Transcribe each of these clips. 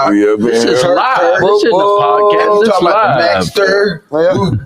This is live. This isn't a podcast. This is live.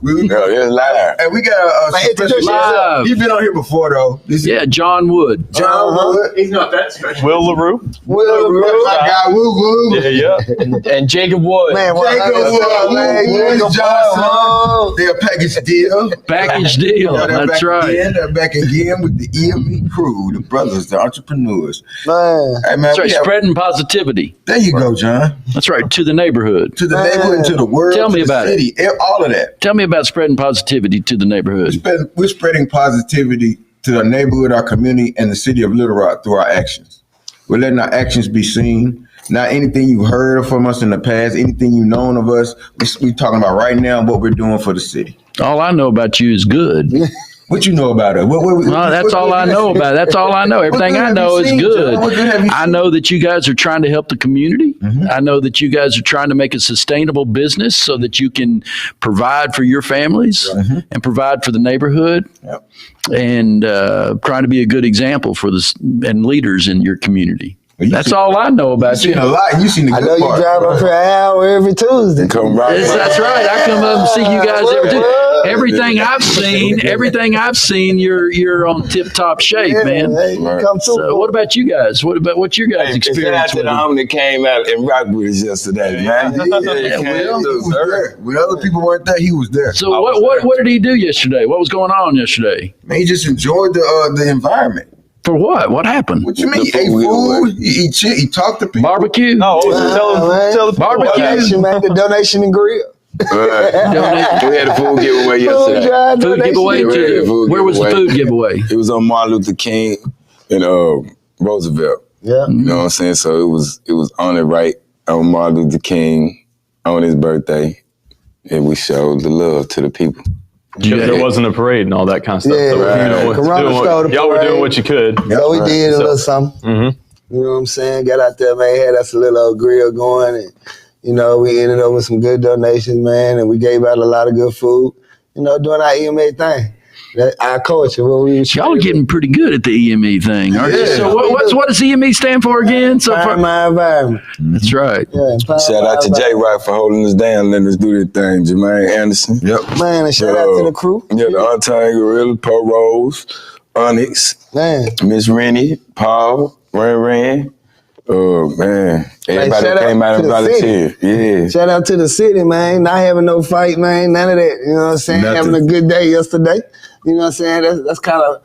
It's live. And we got a special live. He's been on here before, though. John Wood. John Wood. He's not that special. Will LaRue. My guy, Woo Woo. Yeah. And Jacob Wood. Jacob Wood. Johnson. They're a package deal. Package deal. That's right. They're back again with the EME crew, the brothers, the entrepreneurs. Man. Hey, man, That's right. Spreading positivity. There you go, John. That's right. To the neighborhood. To the neighborhood, to the world. Tell me about city, all of that. Tell me about spreading positivity to the neighborhood. We're spreading positivity to our neighborhood, our community, and the city of Little Rock through our actions. We're letting our actions be seen. Not anything you heard from us in the past, anything you've known of us. We're talking about right now what we're doing for the city. All I know about you is good. What you know about it? That's all I know about it. That's all I know. Everything I know is good. I know that you guys are trying to help the community. Mm-hmm. I know that you guys are trying to make a sustainable business so that you can provide for your families and provide for the neighborhood. Yep. And trying to be a good example for this and leaders in your community. That's all I know about you. You've seen a lot. You've seen the good part. I know you drive up here an hour every Tuesday. That's right. I come up and see you guys every Tuesday. Everything I've seen, you're on tip top shape, man. So what about you guys? What's your guys' experience? Shout out to the homie that came out and rocked with us yesterday, man. When other people weren't there, he was there. So what did he do yesterday? What was going on yesterday? Man, he just enjoyed the environment. For what? What happened? What you mean? He ate food. He talked to people. Barbecue. No, tell the barbecue. Man, the donation and grill. We had a food giveaway yesterday. Food giveaway. Where was the food giveaway? It was on Martin Luther King and Roosevelt. Yeah. You know what I'm saying? So it was on it right on Martin Luther King on his birthday, and we showed the love to the people. There wasn't a parade and all that kind of stuff. Yeah, so y'all were doing what you could. So we did a little something. Mm-hmm. You know what I'm saying? Got out there, man. Had us a little old grill going, and we ended up with some good donations, man. And we gave out a lot of good food. Doing our EMA thing. Our culture. Y'all are getting pretty good at the EME thing, aren't you? So what does EME stand for again? My environment. That's right. Yeah, shout out to J Rock for holding us down, letting us do this thing. Jermaine Anderson. Yep. Man, and shout out to the crew. Yeah, the Untamed Gorilla, Poe Rose, Onyx, man, Miss Rennie, Paul, Ran. Oh man, everybody came out and volunteered. Yeah. Shout out to the city, man. Not having no fight, man. None of that. You know what I'm saying? Nothing. Having a good day yesterday. You know what I'm saying? That's kind of,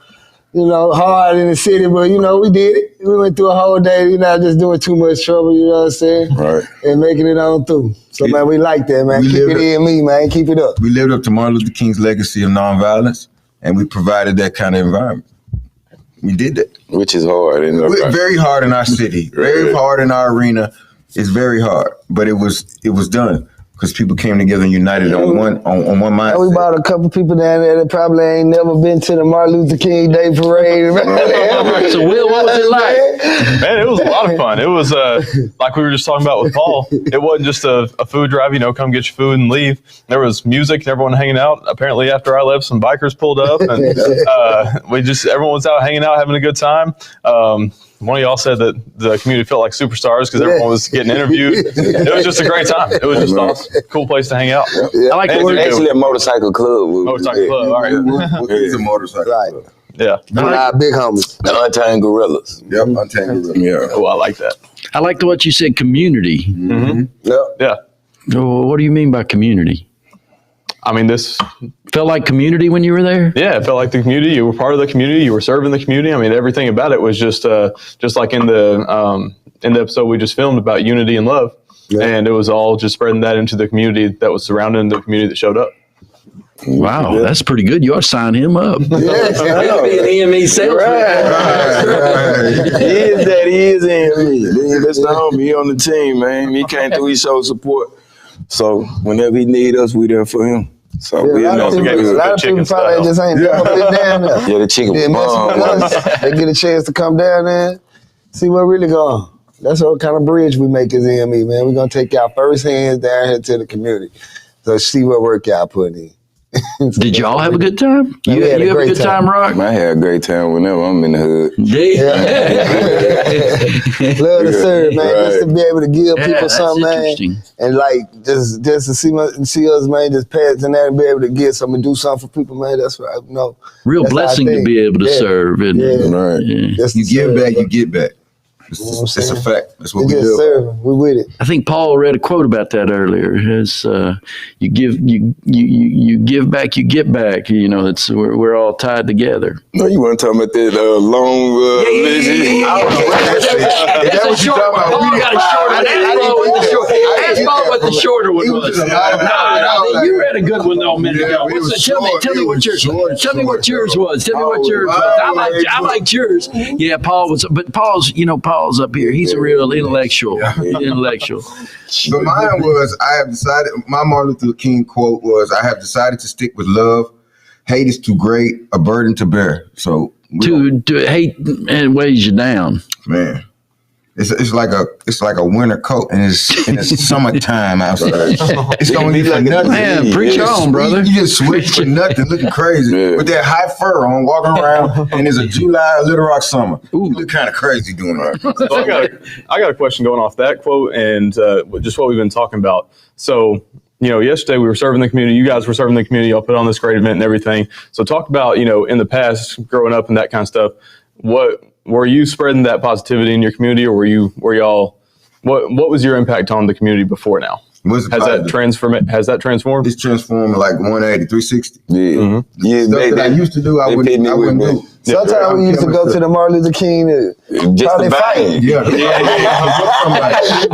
hard in the city, but, we did it. We went through a whole day, not just doing too much trouble, you know what I'm saying? Right. And making it on through. So, man, we like that, man. Keep it in me, man. Keep it up. We lived up to Martin Luther King's legacy of nonviolence, and we provided that kind of environment. We did that. Which is hard. Very hard in our city. Very hard in our arena. It's very hard, but it was done. Because people came together and united on one mind. And we brought a couple people down there that probably ain't never been to the Martin Luther King Day Parade. So, Will, what was it like? Man, it was a lot of fun. It was like we were just talking about with Paul. It wasn't just a food drive, come get your food and leave. There was music and everyone hanging out. Apparently, after I left, some bikers pulled up and everyone was out hanging out, having a good time. One of y'all said that the community felt like superstars because everyone was getting interviewed. It was just a great time. It was just awesome. Cool place to hang out. Yeah. I like the word. Actually, a motorcycle club. Motorcycle club. All right. It's a motorcycle club. Yeah. Our big homies. The Untamed Gorillas. Yep, Untamed Gorillas. Yeah. Oh, I like that. I like what you said, community. Mm-hmm. Yeah. Oh, what do you mean by community? I mean, this felt like community when you were there? Yeah, it felt like the community. You were part of the community. You were serving the community. I mean, everything about it was just like in the episode we just filmed about unity and love. Yeah. And it was all just spreading that into the community that was surrounding the community that showed up. Wow, that's pretty good. You ought to sign him up. Yes, He'll be an EME salesman. Right. He is EME. That's the homie. He on the team, man. He came through, he showed support. So whenever he need us, we there for him. So a lot of people probably just ain't never been down there. Yeah, the chicken was They get a chance to come down there, see what really going on. That's what kind of bridge we make as EME, man. We're going to take y'all first hands down here to the community. So see what work y'all putting in. Did y'all have a good time? Man, You we had a have a great good time, Rock? I had a great time whenever I'm in the hood. Love to serve, man. Just to be able to give people that's something, man. interesting. And like just to see us, man, just pass in there and be able to give something, do something for people, man. That's what I know. Real That's how I blessing to think. be able to serve. And, Right. Just You to give serve, back, bro. you get back. It's know what I'm a saying? fact. That's what It's we just do. serving. We with it. I think Paul read a quote about that earlier. As you give back, you get back. You know, it's we're all tied together. No, you weren't talking about that long list. Is that what you talking about? Paul got a short one. Ask Paul what the shorter one was. No, you read a good one though a minute ago. Tell me what yours was. Tell me what yours was. I liked yours. Yeah, Paul was, but Paul's up here. He's a real intellectual. Intellectual. But mine was, I have decided, my Martin Luther King quote was, I have decided to stick with love. Hate is too great, a burden to bear. So To hate and weighs you down. man, it's like a winter coat and it's summertime outside. It's gonna be for nothing. Man, preach on, brother. You just switch for nothing, looking crazy with that high fur on, walking around, and it's a July Little Rock summer. You look kind of crazy doing that. So I got a question going off that quote and just what we've been talking about. So, yesterday we were serving the community. You guys were serving the community. Y'all put on this great event and everything. So talk about, in the past, growing up and that kind of stuff. What were you spreading that positivity in your community, or what was your impact on the community before now? Has that transformed? It's transformed like 180, 360. Yeah. Yeah, Stuff that I used to do, I wouldn't do. Sometimes we used to go to the Martin Luther King to just probably the fight. Yeah.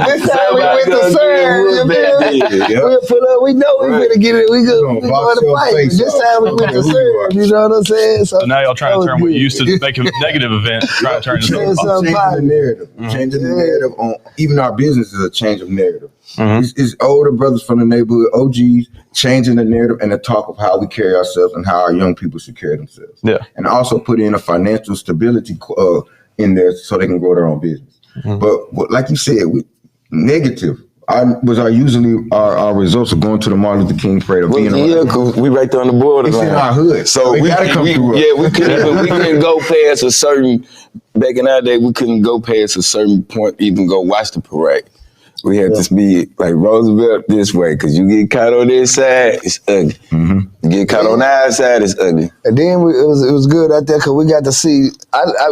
This time we went to serve, you feel me? We'll pull up, we know we're gonna get it. We going to fight. But this time we went to serve, you know what I'm saying? So now y'all trying to turn what you used to make a negative event, try to turn it into I'm changing the narrative. Changing the narrative on even our business is a change of narrative. It's older brothers from the neighborhood, OGs, changing the narrative and the talk of how we carry ourselves and how our young people should carry themselves. Yeah. And also put in a financial stability in there so they can grow their own business. But like you said, negative. Our results of going to the Martin Luther King parade. Cause we right there on the border. It's in our hood. So we gotta come through. Yeah, we couldn't go past a certain. Back in our day, we couldn't go past a certain point. Even go watch the parade. We had to be like Roosevelt this way, because you get caught on this side, it's ugly. You get caught on our side, it's ugly. And then it was good out there because we got to see.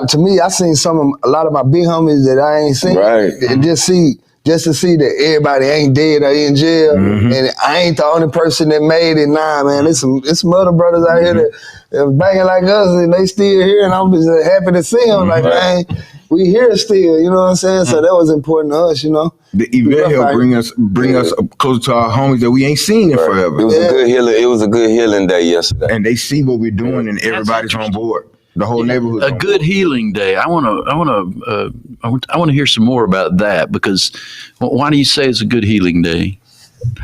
To me, I seen a lot of my big homies that I ain't seen. Right. And just to see that everybody ain't dead or in jail, and I ain't the only person that made it. Nah, man, there's some other brothers out here that banging like us, and they still here, and I'm just happy to see them. Like, man, we here still, you know what I'm saying? So that was important to us, you know. The event helped bring us closer to our homies that we ain't seen in forever. It was a good healing. It was a good healing day yesterday, and they see what we're doing, and everybody's on board. The whole neighborhood. A good healing day. I want to hear some more about that, because why do you say it's a good healing day?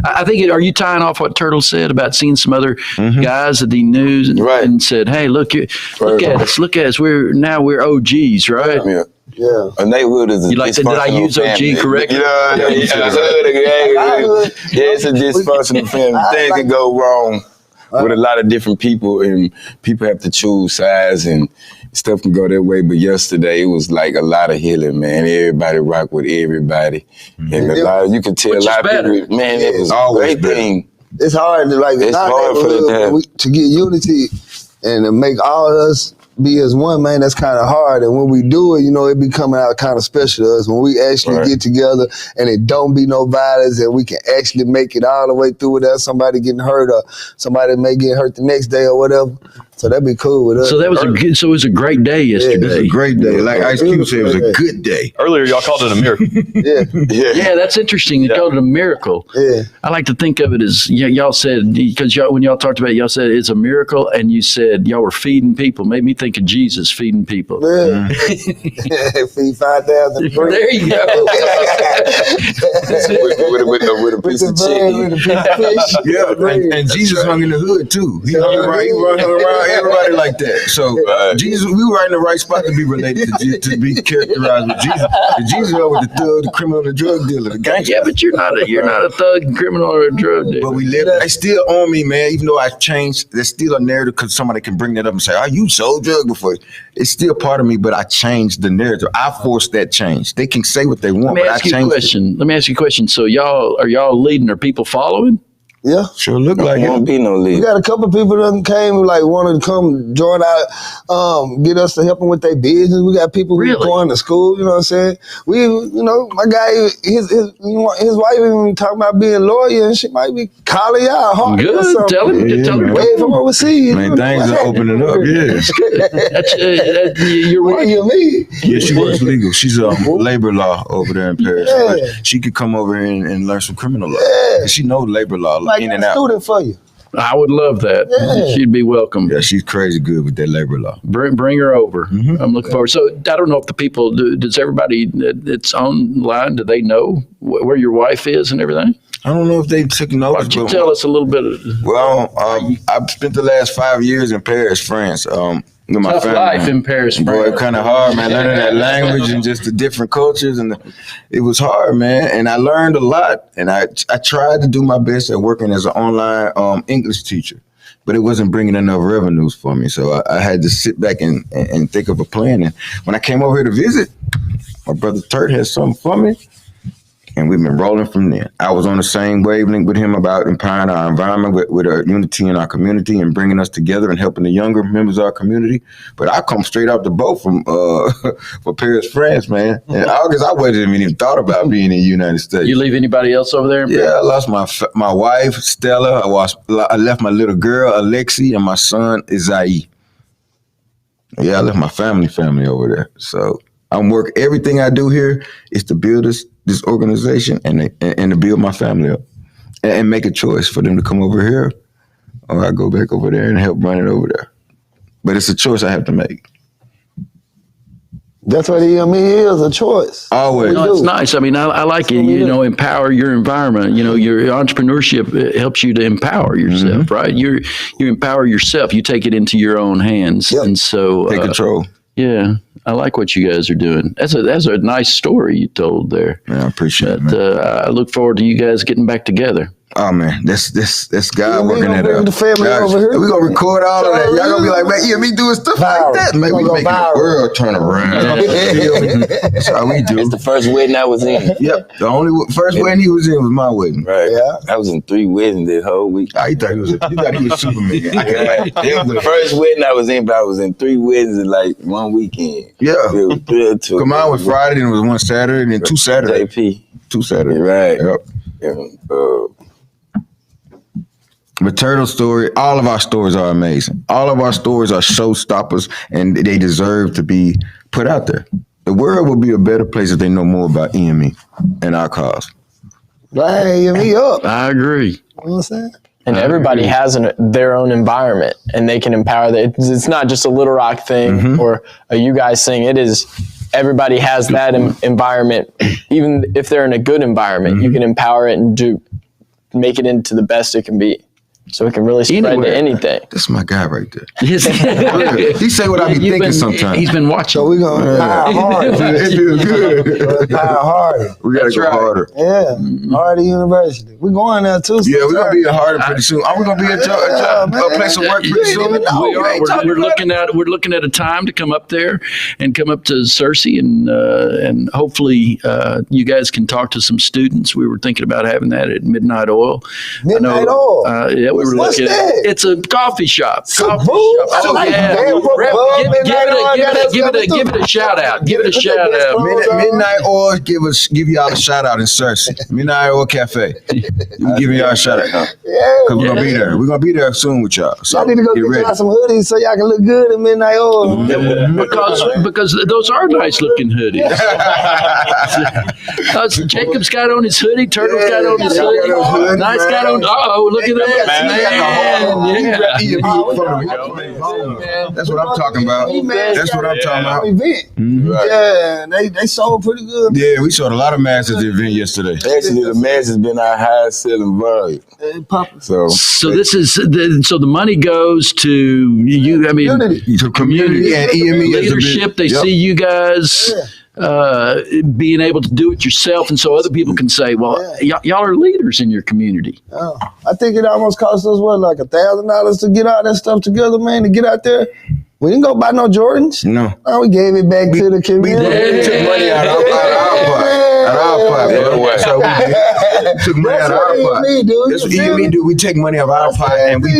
I think. Are you tying off what Turtle said about seeing some other guys that he knew and said, "Hey, look at us. We're OGs, right?" Yeah. Yeah. A neighborhood is a did I use OG correctly? It's a dysfunctional family. Things can go wrong with a lot of different people, and people have to choose sides, and stuff can go that way. But yesterday, it was like a lot of healing, man. Everybody rock with everybody. And you can tell a lot of people, man, it was a great thing. It's hard to get unity and to make all of us be as one, man. That's kind of hard. And when we do it, it be coming out kind of special to us. When we actually get together and it don't be no violence, and we can actually make it all the way through without somebody getting hurt, or somebody may get hurt the next day or whatever. So that'd be cool with us. So it was a great day yesterday. It was a great day. Like Ice Cube said, it was a good day. Earlier, y'all called it a miracle. Yeah, that's interesting. You called it a miracle. Yeah. I like to think of it as, y'all said, because when y'all talked about it, y'all said it's a miracle, and you said y'all were feeding people. Made me think of Jesus feeding people. Yeah. Feed 5,000. There you go. with a piece piece of chicken. Yeah, and Jesus hung in the hood too. He hung around everybody like that. So Jesus, we were right in the right spot to be related to be characterized with Jesus. And Jesus was the thug, the criminal, the drug dealer, the gangster. Yeah, but you're not a thug, criminal, or a drug dealer. But we live. They still on me, man. Even though I changed, there's still a narrative because somebody can bring that up and say, "Oh, you sold drugs before." It's still part of me, but I changed the narrative. I forced that change. They can say what they want, but I changed it. Let me ask you a question. So are y'all leading? Are people following? Yeah. Sure look like it. Won't be no lead. We got a couple of people that came like wanted to come join out, get us to help them with their business. We got people who going to school, you know what I'm saying? We, you know, my guy, his wife even talking about being a lawyer and she might be calling y'all hard. Good. Tell him. Wait from overseas. Man, things are opening up, Your wife. Yeah, she works legal. She's a labor law over there in Paris. But she could come over here and learn some criminal law. She knows labor law. Like in and a out. student for you. I would love that. Yeah. She'd be welcome. Yeah, she's crazy good with that labor law. Bring her over. I'm looking forward. So I don't know if the people, does everybody that's online, do they know where your wife is and everything? I don't know if they took notice. Why don't you tell us a little bit? Well, I've spent the last 5 years in Paris, France. With my Tough family. life in Paris, Boy, it kind of hard, man, learning that language and just the different cultures. And it was hard, man. And I learned a lot. And I tried to do my best at working as an online English teacher. But it wasn't bringing enough revenues for me. So I had to sit back and think of a plan. And when I came over here to visit, my brother Turt had something for me. And we've been rolling from there. I was on the same wavelength with him about empowering our environment with our unity in our community and bringing us together and helping the younger members of our community. But I come straight off the boat from Paris, France, man. In August, I wasn't even thought about being in the United States. You leave anybody else over there? Yeah, I lost my wife, Stella. I left my little girl, Alexi, and my son, Isai. Yeah, I left my family over there. So I'm everything I do here is to build this organization and to build my family up and make a choice for them to come over here or I go back over there and help run it over there. But it's a choice I have to make. That's what EME is, a choice. Always. No, it's nice. I mean, I like it. You know, empower your environment. You know, your entrepreneurship helps you to empower yourself, right? You empower yourself. You take it into your own hands. Yep. And so Take control. Yeah, I like what you guys are doing. That's a nice story you told there. Yeah, I appreciate it, man. I look forward to you guys getting back together. Oh man, that's God working that bring out. the family over here. We're gonna record all of that. Y'all gonna be like, man, me doing stuff like that. Man, we making the world turn around. That's how we do. It's the first wedding I was in. Yep, the only first wedding he was in was my wedding. Right. Yeah. I was in 3 weddings this whole week. He thought he was Superman. It was the first wedding I was in, but I was in 3 weddings in like 1 weekend. Yeah. It was thrilled to Come on, was Friday, then it was 1 Saturday, and then 2 Saturdays. JP. 2 Saturdays. Right. Yep. The turtle story, all of our stories are amazing. All of our stories are showstoppers, and they deserve to be put out there. The world will be a better place if they know more about EME and our cause. Hey, EME up. I agree. You know what I'm saying? And everybody has their own environment, and they can empower that. It's not just a Little Rock thing or a you guys thing. It is everybody has that environment. Even if they're in a good environment, you can empower it and make it into the best it can be. So it can really spread to anything. That's my guy right there. He He say what I be thinking sometimes. He's been watching. So we're going to power hard. It feels good. Power hard. We gotta go harder. Yeah. Harder University. We're going there too. Yeah, we're gonna be at Harder pretty soon. Are we gonna be at a place of work pretty soon? We are. We're looking at a time to come up there and come up to Cersei and hopefully you guys can talk to some students. We were thinking about having that at Midnight Oil. Midnight Oil. Yeah, we were What's looking. that? It's a coffee shop. Some Coffee food? shop. I like that. Give it a shout out. Give it a shout out. Midnight Oil, give y'all a shout out in Cersei. Midnight Oil Cafe. We giving y'all a shout out. Yeah. Cause we're gonna be there. We're gonna be there soon with y'all. So I need to go get get ready. y'all some hoodies so y'all can look good in Midnight Oil. Because those are nice looking hoodies. Jacob's got on his hoodie. Turtle's got on his hoodie. Nice got on. Oh, look at that. That's what I'm talking about. That's what I'm talking about. Event. Yeah, they sold pretty good. Yeah, we sold a lot of masks at the event yesterday. Actually, the mask has been our highest selling volume. So this is so the money goes to you. I mean, to community and EME leadership. They see you guys being able to do it yourself, and so other people can say, "Well, y'all are leaders in your community." I think it almost cost us like $1,000 to get all that stuff together, man. To get out there. We didn't go buy no Jordans. No. We gave it back to the community. We took money out of our pot. So we took money out of our pot. That's what EME do. We take money out of our pot and we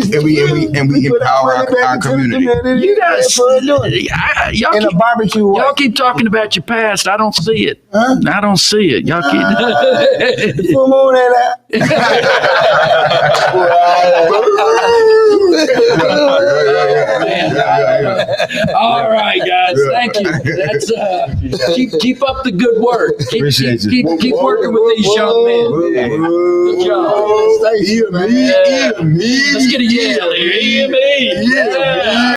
empower our community. You guys, y'all In a barbecue way. y'all keep talking about your past. I don't see it. I don't see it. Y'all keep. Full moon and All right, guys. Thank you. That's keep up the good work. Keep working with these young men. Good job. Let's get a yell here. EME.